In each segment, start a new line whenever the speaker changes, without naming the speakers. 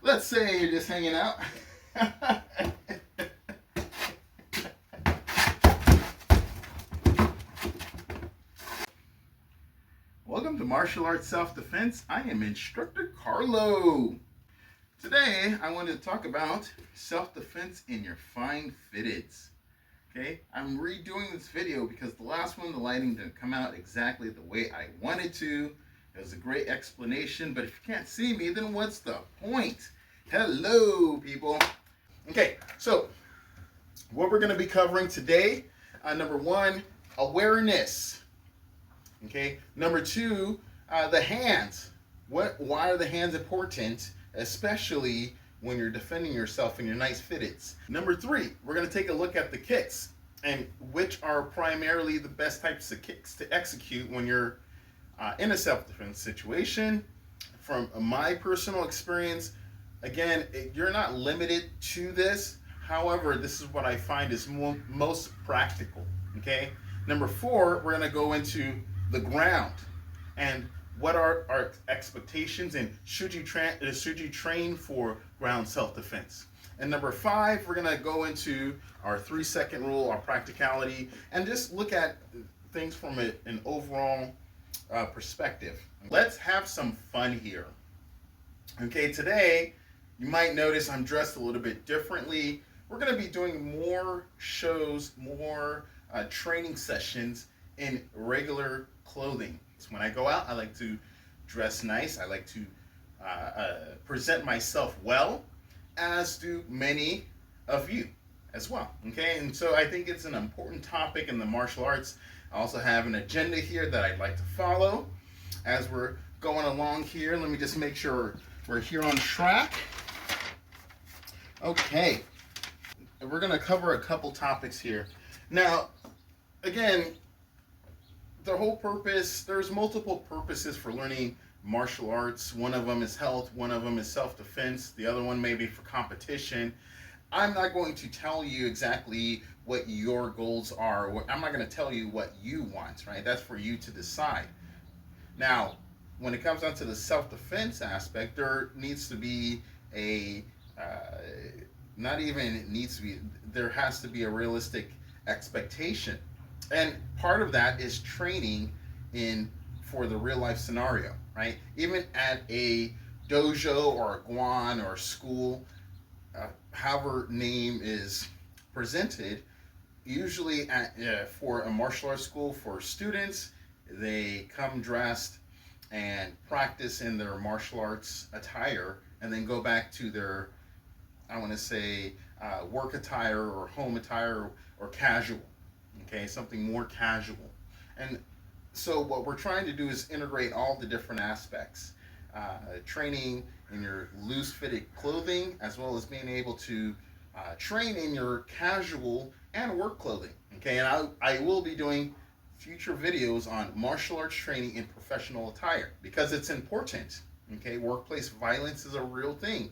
let's say you're just hanging out. Welcome to Martial Arts Self-Defense. I am Instructor Carlo. Today, I wanted to talk about self-defense in your fine fitteds. Okay, I'm redoing this video because the last one, the lighting didn't come out exactly the way I wanted to. It was a great explanation, but if you can't see me, then what's the point? Hello, people. Okay, so what we're going to be covering today, number one, awareness. Okay, number two, the hands. Why are the hands important, especially when you're defending yourself in your nice fitteds? Number three, we're going to take a look at the kicks and which are primarily the best types of kicks to execute when you're in a self-defense situation. From my personal experience, again, you're not limited to this. However, this is what I find is most practical. Okay. Number four, we're going to go into the ground and what are our expectations and should you train for ground self-defense. And number five, we're going to go into our 3-second rule, our practicality, and just look at things from an overall perspective. Let's have some fun here. Okay, today you might notice I'm dressed a little bit differently. We're going to be doing more shows, more training sessions in regular clothing. So when I go out, I like to dress nice. I like to present myself well, as do many of you as well. Okay, and so I think it's an important topic in the martial arts. I also have an agenda here that I'd like to follow as we're going along here. Let me just make sure we're here on track. Okay, we're going to cover a couple topics here. Now, again, the whole purpose, there's multiple purposes for learning martial arts. One of them is health, one of them is self-defense, the other one may be for competition. I'm not going to tell you exactly what your goals are. I'm not going to tell you what you want, right? That's for you to decide. Now, when it comes down to the self-defense aspect, there needs to be there has to be a realistic expectation. And part of that is training for the real life scenario, right? Even at a dojo or a guan or a school, however name is presented, usually for a martial arts school for students, they come dressed and practice in their martial arts attire and then go back to their, I want to say, work attire or home attire or casual. Okay, something more casual. And so what we're trying to do is integrate all the different aspects. Training in your loose fitted clothing, as well as being able to train in your casual and work clothing. Okay, and I will be doing future videos on martial arts training in professional attire because it's important. Okay, workplace violence is a real thing.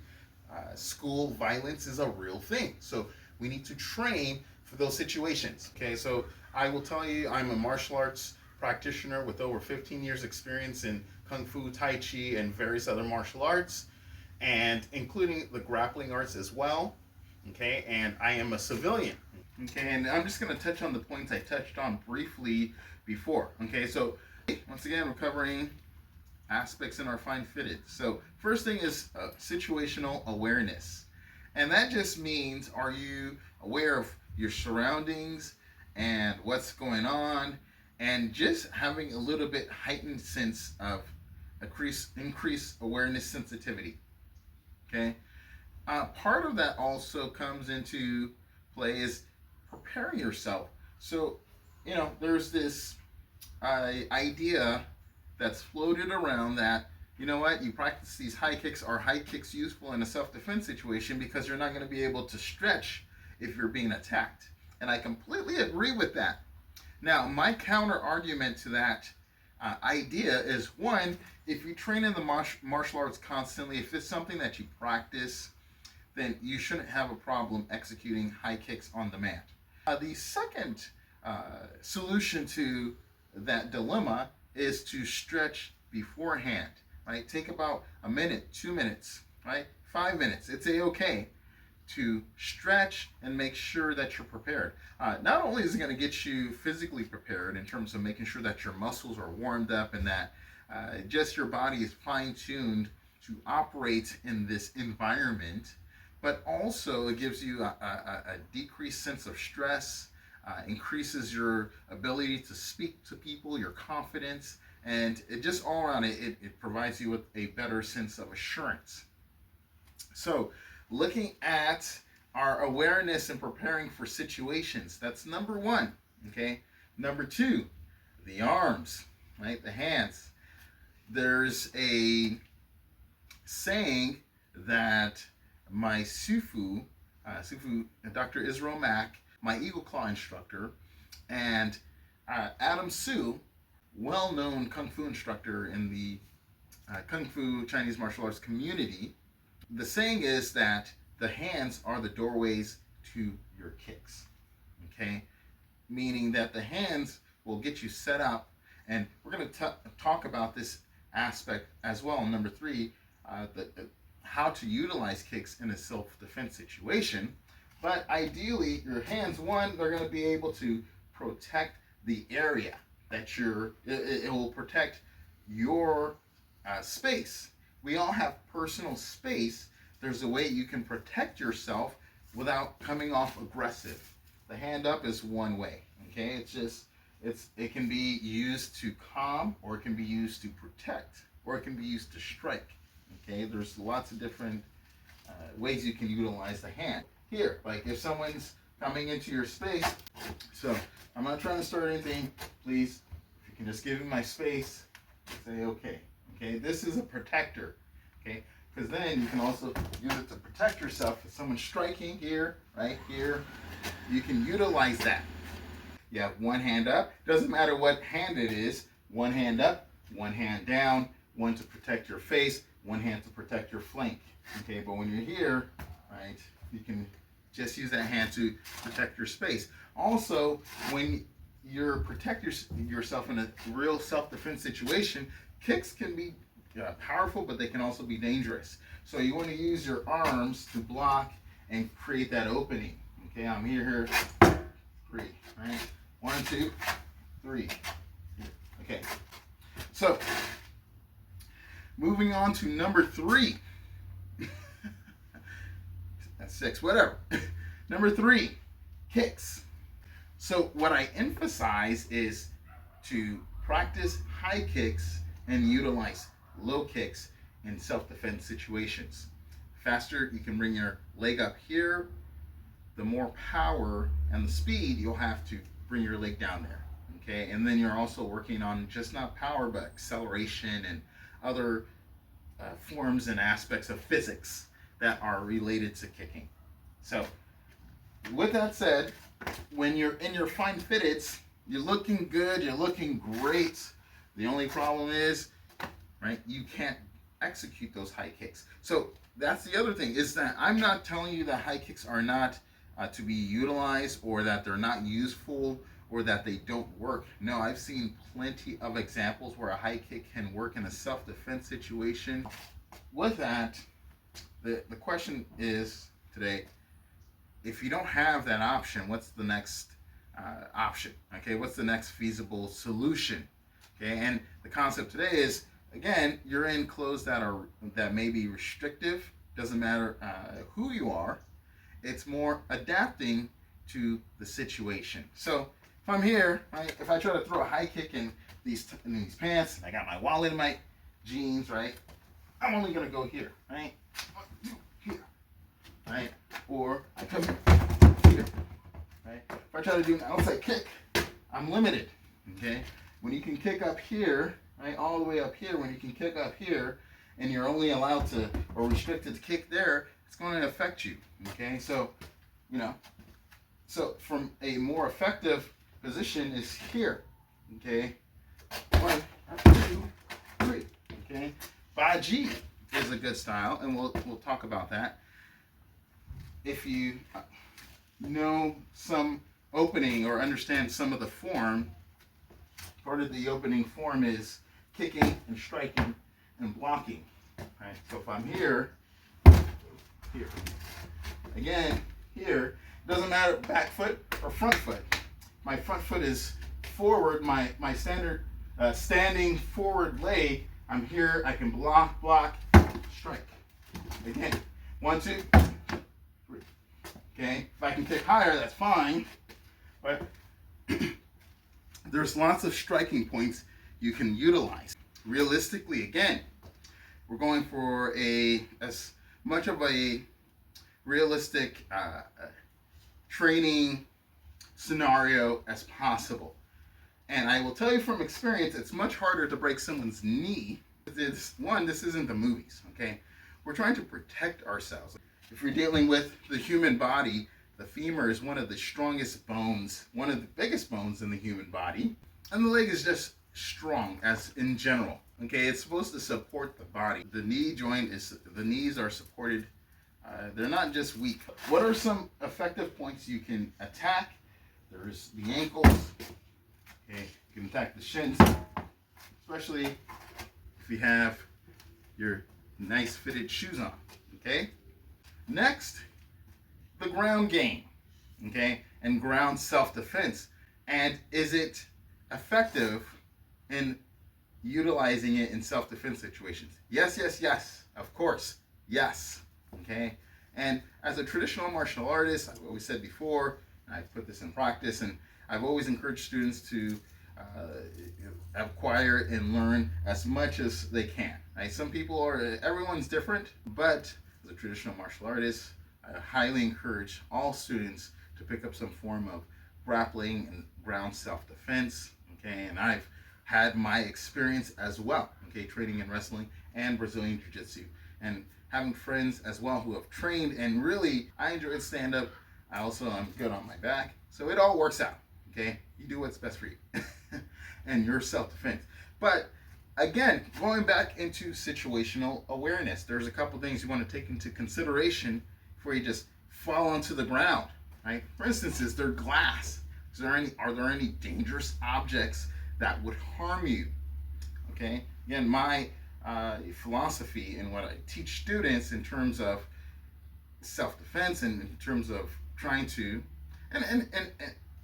School violence is a real thing. So we need to train for those situations. Okay, so I will tell you, I'm a martial arts practitioner with over 15 years experience in Kung Fu, Tai Chi, and various other martial arts, and including the grappling arts as well. Okay, and I am a civilian. Okay, and I'm just going to touch on the points I touched on briefly before. Okay, so once again, we're covering aspects in our fine fitted. So first thing is situational awareness. And that just means, are you aware of your surroundings and what's going on, and just having a little bit heightened sense of increased awareness sensitivity. Okay, part of that also comes into play is preparing yourself. So, there's this idea that's floated around that, you know what, you practice these high kicks. Are high kicks useful in a self-defense situation because you're not going to be able to stretch if you're being attacked? And I completely agree with that. Now, my counter argument to that idea is, one, if you train in the martial arts constantly, if it's something that you practice, then you shouldn't have a problem executing high kicks on the mat. The second solution to that dilemma is to stretch beforehand, right? Take about a minute, 2 minutes, right? 5 minutes. It's okay to stretch and make sure that you're prepared. Not only is it going to get you physically prepared in terms of making sure that your muscles are warmed up and that just your body is fine-tuned to operate in this environment, but also it gives you a decreased sense of stress, increases your ability to speak to people, your confidence, and it just all around it provides you with a better sense of assurance. So looking at our awareness and preparing for situations, that's number one. Okay. Number two, the arms, right? The hands. There's a saying that my Sufu, Dr. Israel Mack, my Eagle Claw instructor, and Adam Su, well-known Kung Fu instructor in the Kung Fu Chinese martial arts community, the saying is that the hands are the doorways to your kicks. Okay? Meaning that the hands will get you set up, and we're going to talk about this aspect as well. Number three, how to utilize kicks in a self-defense situation. But ideally, your hands, one, they're going to be able to protect the area that it will protect your space. We all have personal space. There's a way you can protect yourself without coming off aggressive. The hand up is one way. Okay, it can be used to calm, or it can be used to protect, or it can be used to strike. Okay, there's lots of different ways you can utilize the hand. Here, like if someone's coming into your space, so I'm not trying to start anything, please, if you can just give me my space, say okay. Okay, this is a protector, okay, because then you can also use it to protect yourself. If someone's striking here, right here, you can utilize that. You have one hand up, doesn't matter what hand it is, one hand up, one hand down, one to protect your face, one hand to protect your flank. Okay, but when you're here, right, you can just use that hand to protect your space. Also, when you're protect yourself in a real self-defense situation, kicks can be powerful, but they can also be dangerous. So you want to use your arms to block and create that opening. Okay, I'm here, three, right? 1, 2, 3. Okay, so moving on to number 3. That's 6, whatever. Number 3, kicks. So what I emphasize is to practice high kicks and utilize low kicks in self-defense situations. Faster you can bring your leg up here, the more power and the speed you'll have to bring your leg down there. Okay, and then you're also working on just not power but acceleration and other forms and aspects of physics that are related to kicking. So with that said, when you're in your fine fitteds, you're looking good, you're looking great. The only problem is, right, you can't execute those high kicks. So that's the other thing, is that I'm not telling you that high kicks are not to be utilized, or that they're not useful, or that they don't work. No, I've seen plenty of examples where a high kick can work in a self-defense situation. With that, the question is today, if you don't have that option, what's the next option? Okay, what's the next feasible solution? Okay, and the concept today is, again, you're in clothes that may be restrictive. Doesn't matter who you are. It's more adapting to the situation. So if I'm here, right, if I try to throw a high kick in these pants, and I got my wallet in my jeans, right, I'm only gonna go here, right, here, right, or I come here, right. If I try to do an outside kick, I'm limited. Okay, when you can kick up here, right, all the way up here, when you can kick up here, and you're only allowed to, or restricted to kick there, it's going to affect you. Okay, so, you know, so from a more effective position is here. Okay, 1, 2, 3. Okay, Baji is a good style, and we'll talk about that. If you know some opening or understand some of the form, part of the opening form is kicking and striking and blocking. Right? So if I'm here, here. Again, here, doesn't matter back foot or front foot. My front foot is forward, my standard standing forward leg. I'm here, I can block, strike. Again, 1, 2, 3. Okay, if I can kick higher, that's fine. But there's lots of striking points you can utilize. Realistically, again, we're going for as much of a realistic training scenario as possible. And I will tell you from experience, it's much harder to break someone's knee. This isn't the movies, okay? We're trying to protect ourselves. If you're dealing with the human body, the femur is one of the strongest bones, one of the biggest bones in the human body. And the leg is just strong as in general, okay? It's supposed to support the body. The knee joint the knees are supported. They're not just weak. What are some effective points you can attack? There's the ankles. Okay, you can attack the shins, especially if you have your nice fitted shoes on. Okay. Next, the ground game. Okay, and ground self-defense. And is it effective in utilizing it in self-defense situations? Yes, yes, yes. Of course, yes. Okay. And as a traditional martial artist, I've always said before, and I've put this in practice, and I've always encouraged students to acquire and learn as much as they can. Right? Everyone's different, but as a traditional martial artist, I highly encourage all students to pick up some form of grappling and ground self-defense. Okay, and I've had my experience as well. Okay, training in wrestling and Brazilian Jiu-Jitsu, and having friends as well who have trained, and really I enjoyed stand-up. I also am good on my back, so it all works out. Okay, you do what's best for you and your self-defense. But again, going back into situational awareness, there's a couple things you want to take into consideration before you just fall onto the ground. Right? For instance, is there glass? Are there any dangerous objects that would harm you? Okay. Again, my philosophy and what I teach students in terms of self-defense and in terms of trying to, and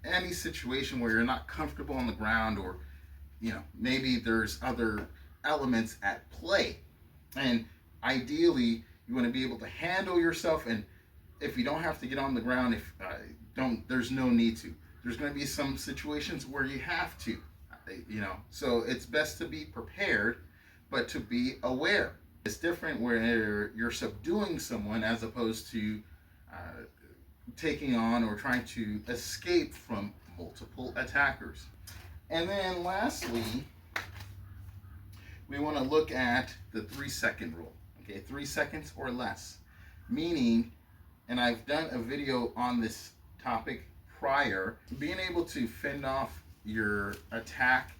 any situation where you're not comfortable on the ground, or maybe there's other elements at play, and ideally you want to be able to handle yourself. And if you don't have to get on the ground, there's no need to. There's going to be some situations where you have to, so it's best to be prepared, but to be aware. It's different where you're subduing someone as opposed to taking on or trying to escape from multiple attackers. And then lastly, we want to look at the 3-second rule. Okay, 3 seconds or less. Meaning, and I've done a video on this topic prior, being able to fend off your attack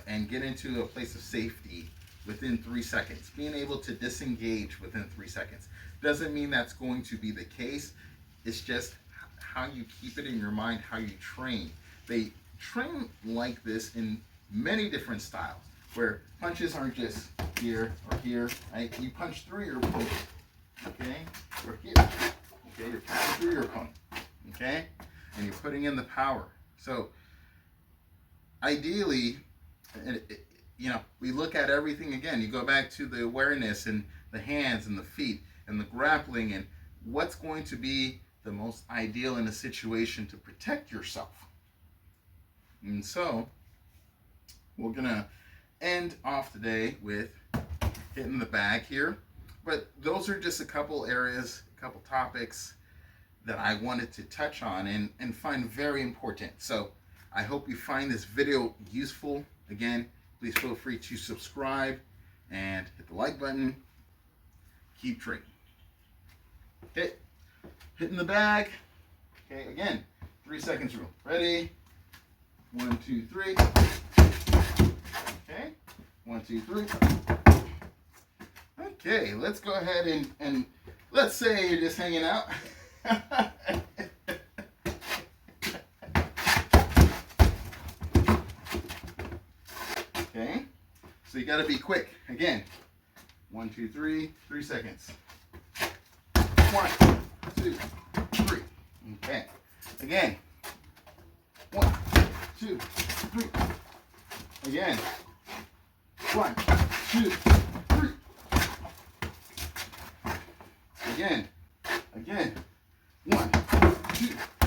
and get into a place of safety within 3 seconds. Being able to disengage within 3 seconds. Doesn't mean that's going to be the case. It's just how you keep it in your mind, how you train. They train like this in many different styles, where punches aren't just here or here. Right? You punch through your opponent, okay? Or here, okay? You're punching through your opponent, okay? And you're putting in the power. So ideally, we look at everything again. You go back to the awareness and the hands and the feet and the grappling and what's going to be the most ideal in a situation to protect yourself. And so we're gonna end off today with hitting the bag here. But those are just a couple areas, a couple topics that I wanted to touch on and find very important. So I hope you find this video useful. Again, please feel free to subscribe and hit the like button. Keep training. Okay, hitting the bag. Okay, again, 3 seconds rule. Ready? 1, 2, 3. Okay, 1, 2, 3. Okay, let's go ahead and let's say you're just hanging out. Okay, so you got to be quick. Again, 1, 2, 3, 3 seconds. 1, 1, 2, 3. Okay. Again. 1, 2, 3. Again. 1, 2, 3. Again. Again. 1, 2,